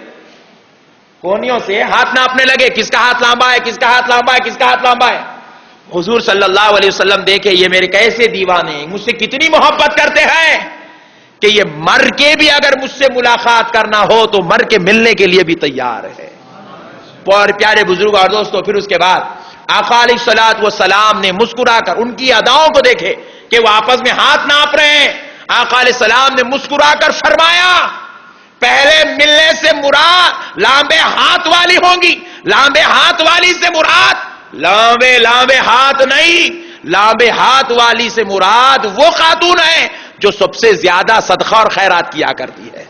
کونیوں سے ہاتھ ناپنے لگے، کس کا ہاتھ لمبا ہے، کس کا ہاتھ لمبا ہے، کس کا ہاتھ لمبا ہے۔ حضور صلی اللہ علیہ وسلم دیکھے یہ میرے کیسے دیوانے ہیں، مجھ سے کتنی محبت کرتے ہیں کہ یہ مر کے بھی اگر مجھ سے ملاقات کرنا ہو تو مر کے ملنے کے لیے بھی تیار ہے۔ اور پیارے بزرگ اور دوستو، پھر اس کے بعد آقا علیہ الصلوۃ والسلام نے مسکرا کر ان کی اداؤں کو دیکھے کہ وہ آپس میں ہاتھ ناپ رہے ہیں۔ آقا علیہ السلام نے مسکرا کر فرمایا، پہلے ملنے سے مراد لامبے ہاتھ والی ہوں گی، لامبے ہاتھ والی سے مراد لامبے ہاتھ نہیں، لامبے ہاتھ والی سے مراد وہ خاتون ہیں جو سب سے زیادہ صدقہ اور خیرات کیا کرتی ہے،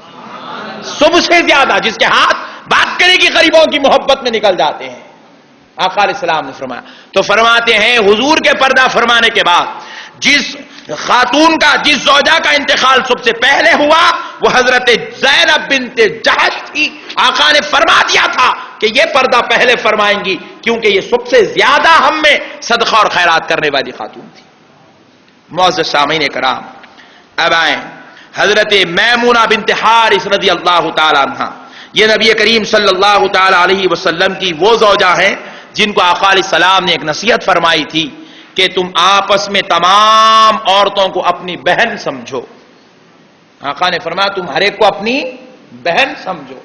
سب سے زیادہ، جس کے ہاتھ بات کرے گی غریبوں کی محبت میں نکل جاتے ہیں. آقا علیہ السلام نے فرمایا. تو فرماتے ہیں حضور کے پردہ فرمانے کے بعد جس خاتون کا، جس زوجہ کا انتقال سب سے پہلے ہوا وہ حضرت زینب بنت جحش تھی. آقا نے فرما دیا تھا کہ یہ پردہ پہلے فرمائیں گی کیونکہ یہ سب سے زیادہ ہم میں صدقہ اور خیرات کرنے والی خاتون تھی. معزز سامعین کرام، اب آئیں حضرت میمونہ بنت حارث رضی اللہ تعالی عنہ. یہ نبی کریم صلی اللہ تعالی علیہ وسلم کی وہ زوجہ ہیں جن کو آقا علیہ السلام نے ایک نصیحت فرمائی تھی کہ تم آپس میں تمام عورتوں کو اپنی بہن سمجھو. آقا نے فرمایا تم ہر ایک کو اپنی بہن سمجھو،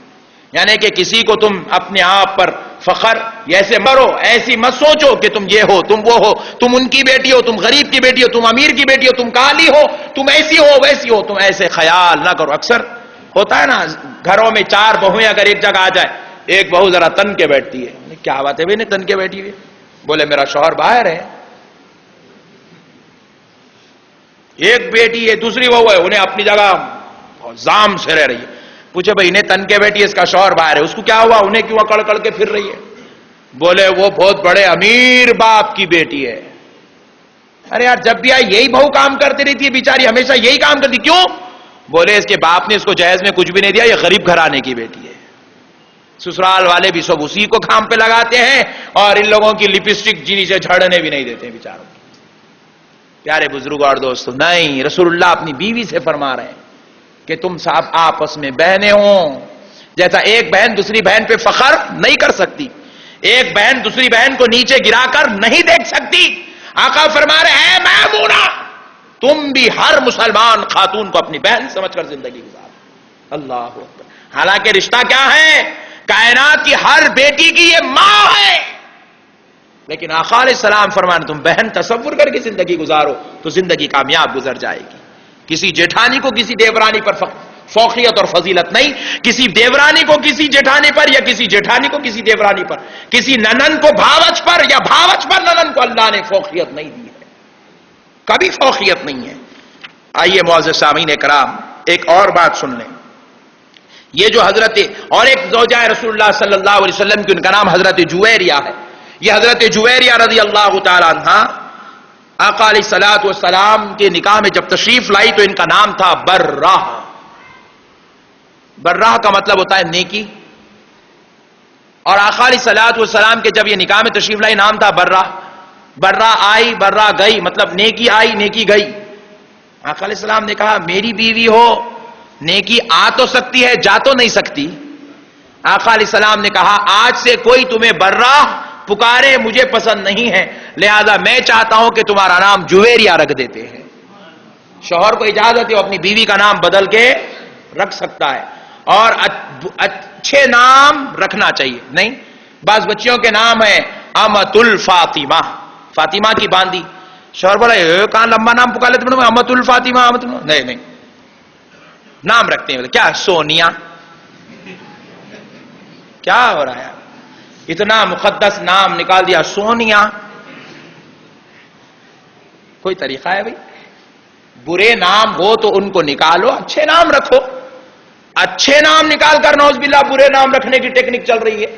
یعنی کہ کسی کو تم اپنے آپ پر فخر ایسے مرو، ایسی مت سوچو کہ تم یہ ہو تم وہ ہو، تم ان کی بیٹی ہو، تم غریب کی بیٹی ہو، تم امیر کی بیٹی ہو، تم کالی ہو، تم ایسی ہو ویسی ہو، تم ایسے خیال نہ کرو. اکثر ہوتا ہے نا گھروں میں 4 بہویں اگر ایک جگہ آ جائے، ایک بہو ذرا تن کے بیٹھتی ہے. کیا بات ہے بھائی تن کے بیٹھی ہوئی؟ بولے میرا شوہر باہر ہے. ایک بیٹی ہے، دوسری بہو ہے، انہیں اپنی جگہ زام سے رہ رہی ہے. پوچھے بھائی انہیں تن کے بیٹی ہے، اس کا شوہر باہر ہے، اس کو کیا ہوا؟ انہیں کیوں اکڑ اکڑ کے پھر رہی ہے؟ بولے وہ بہت بڑے امیر باپ کی بیٹی ہے. ارے یار جب بھی آئی یہی بہو کام کرتی رہتی ہے بیچاری، ہمیشہ یہی کام کرتی. کیوں؟ بولے اس کے باپ نے اس کو جہیز میں کچھ بھی نہیں دیا، یہ غریب گھرانے کی بیٹی ہے. سسرال والے بھی سب اسی کو کام پہ لگاتے ہیں اور ان لوگوں کی لپسٹک جنہیں سے جھڑنے بھی نہیں دیتے بیچاروں. پیارے بزرگ اور دوستو، نہیں، رسول اللہ اپنی بیوی سے فرما رہے ہیں کہ تم سب آپس میں بہنیں ہوں. جیسا ایک بہن دوسری بہن پہ فخر نہیں کر سکتی، ایک بہن دوسری بہن کو نیچے گرا کر نہیں دیکھ سکتی. آقا فرما رہے ہیں میمونہ تم بھی ہر مسلمان خاتون کو اپنی بہن سمجھ کر زندگی گزارو. اللہ اکبر. حالانکہ رشتہ کیا ہے؟ کائنات کی ہر بیٹی کی یہ ماں ہے، لیکن آقا علیہ السلام فرمانے تم بہن تصور کر کے زندگی گزارو تو زندگی کامیاب گزر جائے گی. کسی جیٹھانی کو کسی دیورانی پر فوقیت اور فضیلت نہیں، کسی دیورانی کو کسی جیٹھانی پر یا کسی جیٹھانی کو کسی دیورانی پر، کسی ننن کو بھاوچ پر یا بھاوچ پر ننن کو اللہ نے فوقیت نہیں دی ہے، کبھی فوقیت نہیں ہے. آئیے معزز سامعین کرام ایک اور بات سن لیں. یہ جو حضرت اور ایک زوجہ رسول اللہ صلی اللہ علیہ وسلم کی، ان کا نام حضرت جویریہ ہے. یہ حضرت جویریہ رضی اللہ تعالی عنہ آقا علیہ الصلوۃ والسلام کے نکاح میں جب تشریف لائی تو ان کا نام تھا برہ. برہ کا مطلب ہوتا ہے نیکی، اور آقا علیہ الصلوۃ والسلام کے جب یہ نکاح میں تشریف لائی نام تھا برہ. برہ آئی برہ گئی، مطلب نیکی آئی نیکی گئی. آقا علیہ السلام نے کہا میری بیوی ہو، نیکی آ تو سکتی ہے جا تو نہیں سکتی. آقا علیہ السلام نے کہا آج سے کوئی تمہیں برہ پکارے مجھے پسند نہیں ہے، لہذا میں چاہتا ہوں کہ تمہارا نام جویریہ رکھ دیتے ہیں. شوہر کو اجازت ہے وہ اپنی بیوی کا نام بدل کے رکھ سکتا ہے، اور اچھے نام رکھنا چاہیے. نہیں، بعض بچیوں کے نام ہیں امت الفاطمہ، فاطمہ کی باندی. شوہر بولا کہاں لمبا نام پکار لیتے امت الفاطمہ، امت نہیں نہیں، نام رکھتے ہیں. کیا سونیا؟ کیا ہو رہا ہے؟ اتنا مقدس نام نکال دیا سونیا. کوئی طریقہ ہے بھائی؟ برے نام ہو تو ان کو نکالو، اچھے نام رکھو. اچھے نام نکال کر نعوذ باللہ برے نام رکھنے کی ٹیکنیک چل رہی ہے.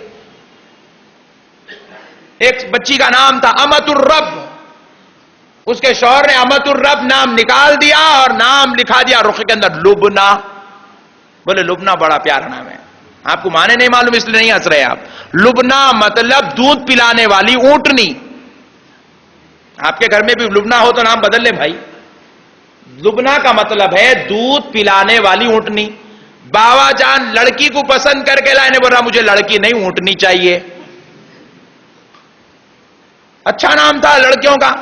ایک بچی کا نام تھا امت الرب، اس کے شوہر نے امت الرب نام نکال دیا اور نام لکھا دیا رخ کے اندر لبنا. بولے لبنا بڑا پیارا نام ہے. آپ کو معنی نہیں معلوم اس لیے نہیں ہنس رہے آپ. لبنا مطلب دودھ پلانے والی اونٹنی. آپ کے گھر میں بھی لبنا ہو تو نام بدل لیں بھائی. لبنا کا مطلب ہے دودھ پلانے والی اونٹنی. باوا جان لڑکی کو پسند کر کے لائے نے بولا مجھے لڑکی نہیں اونٹنی چاہیے. اچھا نام تھا لڑکیوں کا.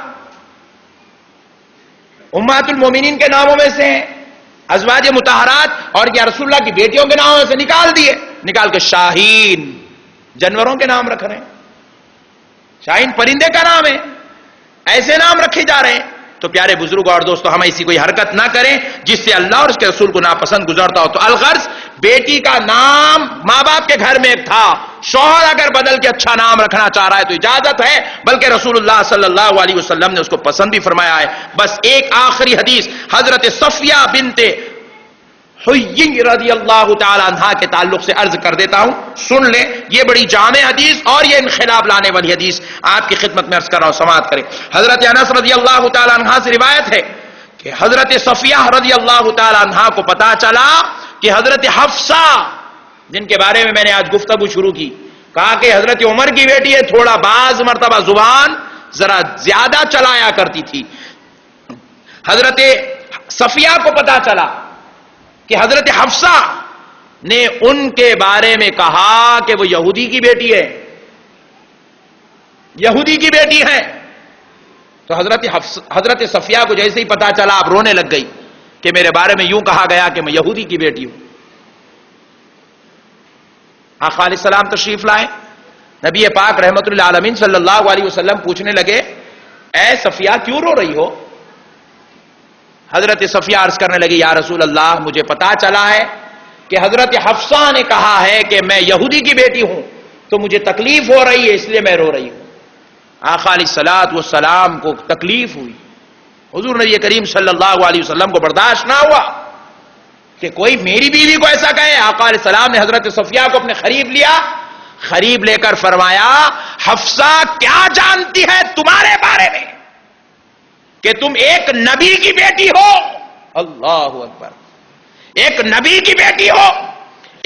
امہات المومنین کے ناموں میں سے ہیں ازواج مطہرات، اور یا رسول اللہ کی بیٹیوں کے ناموں سے نکال دیے، نکال کے شاہین جانوروں کے نام رکھ رہے ہیں. شاہین پرندے کا نام ہے. ایسے نام رکھے جا رہے ہیں. تو پیارے بزرگ اور دوستو ہم ایسی کوئی حرکت نہ کریں جس سے اللہ اور اس کے رسول کو ناپسند گزرتا ہو. تو الغرض بیٹی کا نام ماں باپ کے گھر میں ایک تھا، شوہر اگر بدل کے اچھا نام رکھنا چاہ رہا ہے تو اجازت ہے، بلکہ رسول اللہ صلی اللہ علیہ وسلم نے اس کو پسند بھی فرمایا ہے۔ بس ایک آخری حدیث حضرت صفیہ بنت حیی رضی اللہ تعالی عنہا کے تعلق سے عرض کر دیتا ہوں، سن لیں، یہ بڑی جامع حدیث اور یہ انقلاب لانے والی حدیث آپ کی خدمت میں عرض کر رہا ہوں، سماعت کریں۔ حضرت انس رضی اللہ تعالی عنہا سے روایت ہے کہ حضرت صفیہ رضی اللہ تعالی عنہا کو پتا چلا کہ حضرت حفصہ، جن کے بارے میں نے آج گفتگو شروع کی، کہا کہ حضرت عمر کی بیٹی ہے، تھوڑا بعض مرتبہ زبان ذرا زیادہ چلایا کرتی تھی۔ حضرت صفیہ کو پتا چلا کہ حضرت حفصہ نے ان کے بارے میں کہا کہ وہ یہودی کی بیٹی ہے، یہودی کی بیٹی ہے۔ تو حضرت صفیہ کو جیسے ہی پتا چلا آپ رونے لگ گئی کہ میرے بارے میں یوں کہا گیا کہ میں یہودی کی بیٹی ہوں۔ آقا علیہ السلام تشریف لائے، نبی پاک رحمت اللہ عالمین صلی اللہ علیہ وسلم پوچھنے لگے، اے صفیہ کیوں رو رہی ہو؟ حضرت صفیہ عرض کرنے لگی، یا رسول اللہ مجھے پتا چلا ہے کہ حضرت حفصہ نے کہا ہے کہ میں یہودی کی بیٹی ہوں، تو مجھے تکلیف ہو رہی ہے، اس لیے میں رو رہی ہوں۔ آقا علیہ السلام کو تکلیف ہوئی، حضور نبی کریم صلی اللہ علیہ وسلم کو برداشت نہ ہوا کہ کوئی میری بیوی کو ایسا کہے۔ آقا علیہ السلام نے حضرت صفیہ کو اپنے قریب لیا، قریب لے کر فرمایا، حفصہ کیا جانتی ہے تمہارے بارے میں کہ تم ایک نبی کی بیٹی ہو؟ اللہ اکبر، ایک نبی کی بیٹی ہو،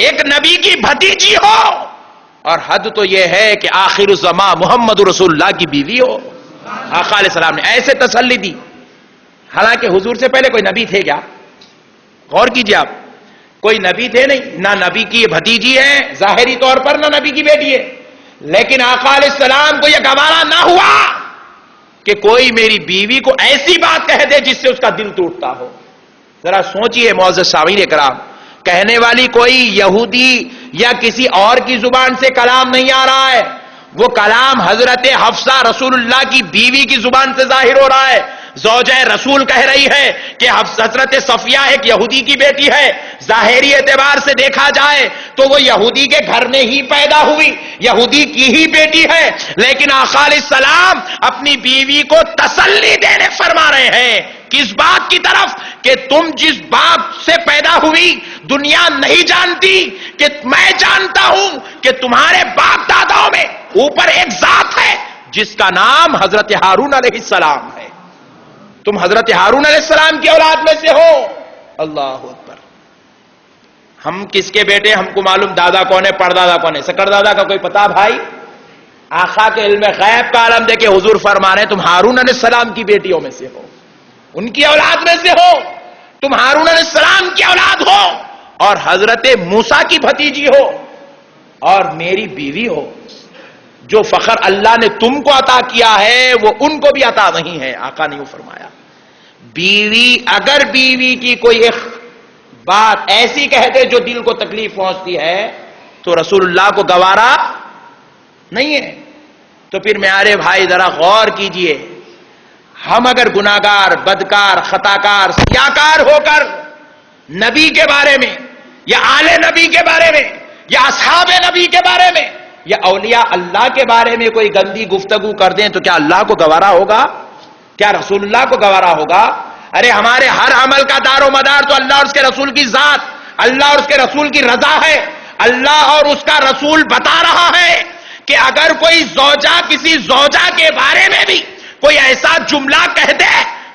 ایک نبی کی بھتیجی ہو، اور حد تو یہ ہے کہ آخر الزمان محمد رسول اللہ کی بیوی ہو۔ آقا علیہ السلام نے ایسے تسلی دی، حالانکہ حضور سے پہلے کوئی نبی تھے کیا؟ غور کیجئے آپ، کوئی نبی تھے نہیں، نہ نبی کی بھتیجی ہے ظاہری طور پر، نہ نبی کی بیٹی ہے، لیکن آقا علیہ السلام کو یہ گوارا نہ ہوا کہ کوئی میری بیوی کو ایسی بات کہہ دے جس سے اس کا دل ٹوٹتا ہو۔ ذرا سوچئے معزز سامعین کرام، کہنے والی کوئی یہودی یا کسی اور کی زبان سے کلام نہیں آ رہا ہے، وہ کلام حضرت حفصہ رسول اللہ کی بیوی کی زبان سے ظاہر ہو رہا ہے۔ زوجہ رسول کہہ رہی ہے کہ حضرت صفیہ ایک یہودی کی بیٹی ہے، ظاہری اعتبار سے دیکھا جائے تو وہ یہودی کے گھر میں ہی پیدا ہوئی، یہودی کی ہی بیٹی ہے، لیکن آقا علیہ السلام اپنی بیوی کو تسلی دینے فرما رہے ہیں، کس بات کی طرف کہ تم جس باپ سے پیدا ہوئی دنیا نہیں جانتی کہ میں جانتا ہوں کہ تمہارے باپ داداؤں میں اوپر ایک ذات ہے جس کا نام حضرت ہارون علیہ السلام ہے، تم حضرت ہارون علیہ السلام کی اولاد میں سے ہو۔ اللہ اکبر، ہم کس کے بیٹے، ہم کو معلوم دادا کون ہے، پردادا کون ہے، سکر دادا کا کوئی پتا بھائی؟ آقا کے علم غیب کا عالم دے کے حضور فرما رہے ہیں تم ہارون علیہ السلام کی بیٹیوں میں سے ہو، ان کی اولاد میں سے ہو، تم ہارون علیہ السلام کی اولاد ہو اور حضرت موسیٰ کی بھتیجی ہو اور میری بیوی ہو۔ جو فخر اللہ نے تم کو عطا کیا ہے وہ ان کو بھی عطا نہیں ہے۔ آقا نے یوں فرمایا، بیوی اگر بیوی کی کوئی ایک بات ایسی کہہ دے جو دل کو تکلیف پہنچتی ہے تو رسول اللہ کو گوارا نہیں ہے۔ تو پھر میارے بھائی ذرا غور کیجئے، ہم اگر گناہگار، بدکار، خطاکار، سیاکار ہو کر نبی کے بارے میں یا آل نبی کے بارے میں یا اصحاب نبی کے بارے میں یا اولیاء اللہ کے بارے میں کوئی گندی گفتگو کر دیں تو کیا اللہ کو گوارا ہوگا؟ کیا رسول اللہ کو گوارا ہوگا؟ ارے ہمارے ہر عمل کا دار و مدار تو اللہ اور اس کے رسول کی ذات، اللہ اور اس کے رسول کی رضا ہے۔ اللہ اور اس کا رسول بتا رہا ہے کہ اگر کوئی زوجہ کسی زوجہ کے بارے میں بھی کوئی ایسا جملہ کہہ دے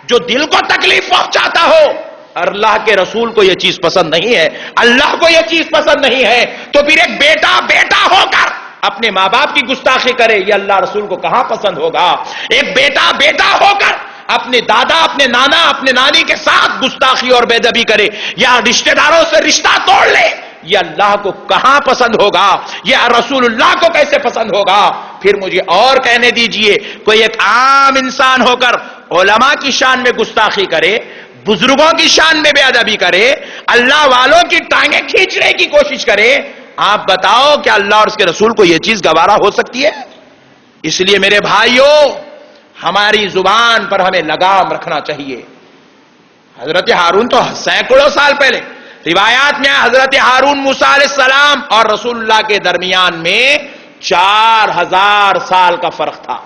جو دل کو تکلیف پہنچاتا ہو، اللہ کے رسول کو یہ چیز پسند نہیں ہے، اللہ کو یہ چیز پسند نہیں ہے، تو پھر ایک بیٹا بیٹا ہو کر اپنے ماں باپ کی گستاخی کرے، یہ اللہ رسول کو کہاں پسند ہوگا؟ ایک بیٹا بیٹا ہو کر اپنے دادا، اپنے نانا، اپنے نانی کے ساتھ گستاخی اور بے ادبی کرے یا رشتہ داروں سے رشتہ توڑ لے، یہ اللہ کو کہاں پسند ہوگا؟ یہ رسول اللہ کو کیسے پسند ہوگا؟ پھر مجھے اور کہنے دیجئے، کوئی ایک عام انسان ہو کر علماء کی شان میں گستاخی کرے، بزرگوں کی شان میں بے ادبی کرے، اللہ والوں کی ٹانگیں کھینچنے کی کوشش کرے، آپ بتاؤ کہ اللہ اور اس کے رسول کو یہ چیز گوارا ہو سکتی ہے؟ اس لیے میرے بھائیوں، ہماری زبان پر ہمیں لگام رکھنا چاہیے۔ حضرت ہارون تو سینکڑوں سال پہلے روایات میں حضرت ہارون موسیٰ علیہ السلام اور رسول اللہ کے درمیان میں 4000 سال کا فرق تھا.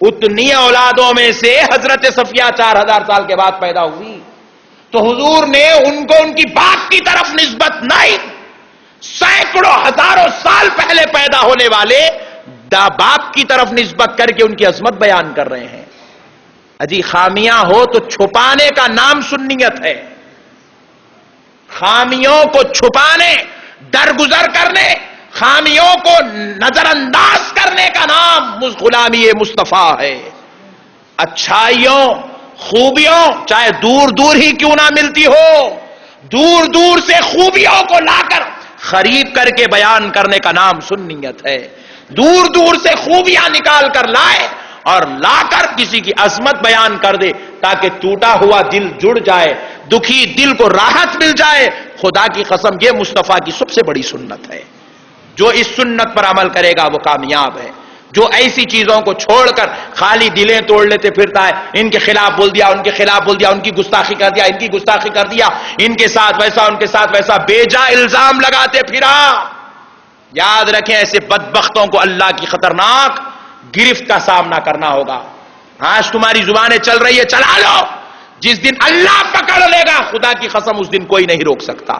اتنی اولادوں میں سے حضرت صفیہ 4000 سال کے بعد پیدا ہوئی. تو حضور نے ان کو ان کی باپ کی طرف نسبت نہیں، سینکڑوں ہزاروں سال پہلے پیدا ہونے والے باپ کی طرف نسبت کر کے ان کی عظمت بیان کر رہے ہیں. اجی خامیاں ہو تو چھپانے کا نام سنیت ہے. خامیوں کو چھپانے، درگزر کرنے، خامیوں کو نظر انداز کرنے کا نام غلامی مصطفیٰ ہے. اچھائیوں، خوبیوں چاہے دور دور ہی کیوں نہ ملتی ہو، دور دور سے خوبیوں کو لا کر خرید کر کے بیان کرنے کا نام سنیت ہے. دور دور سے خوبیاں نکال کر لائے اور لا کر کسی کی عظمت بیان کر دے تاکہ ٹوٹا ہوا دل جڑ جائے، دکھی دل کو راحت مل جائے. خدا کی قسم یہ مصطفیٰ کی سب سے بڑی سنت ہے. جو اس سنت پر عمل کرے گا وہ کامیاب ہے. جو ایسی چیزوں کو چھوڑ کر خالی دلیں توڑ لیتے پھرتا ہے، ان کے خلاف بول دیا، ان کے خلاف بول دیا، ان کی گستاخی کر دیا، ان کی گستاخی کر دیا، ان کے ساتھ ویسا، ان کے ساتھ ویسا، بے جا الزام لگاتے پھرا. یاد رکھیں ایسے بدبختوں کو اللہ کی خطرناک گرفت کا سامنا کرنا ہوگا. آج تمہاری زبانیں چل رہی ہے، چلا لو. جس دن اللہ پکڑ لے گا خدا کی قسم اس دن کوئی نہیں روک سکتا.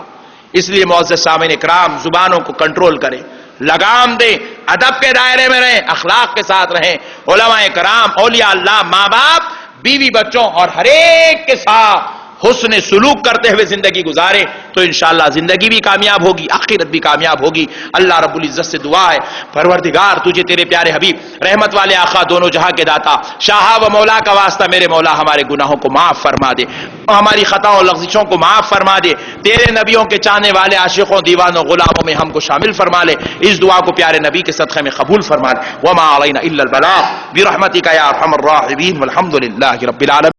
اس لیے معزز سامعین اکرام، زبانوں کو کنٹرول کریں، لگام دیں، ادب کے دائرے میں رہیں، اخلاق کے ساتھ رہیں. علماء کرام، اولیاء اللہ، ماں باپ، بیوی بچوں اور ہر ایک کے ساتھ حسن سلوک کرتے ہوئے زندگی گزارے تو انشاءاللہ زندگی بھی کامیاب ہوگی، آخرت بھی کامیاب ہوگی. اللہ رب العزت سے دعا ہے، پروردگار تجھے تیرے پیارے حبیب، رحمت والے آقا، دونوں جہاں کے داتا، شاہ و مولا کا واسطہ میرے مولا ہمارے گناہوں کو معاف فرما دے، ہماری خطاؤں لغزشوں کو معاف فرما دے. تیرے نبیوں کے چاہنے والے عاشقوں، دیوانوں، غلاموں میں ہم کو شامل فرما لے. اس دعا کو پیارے نبی کے صدقے میں قبول فرما لے. وما علینا الا البلاغ برحمتک یا ارحم الراحمین والحمد للہ رب العالمین.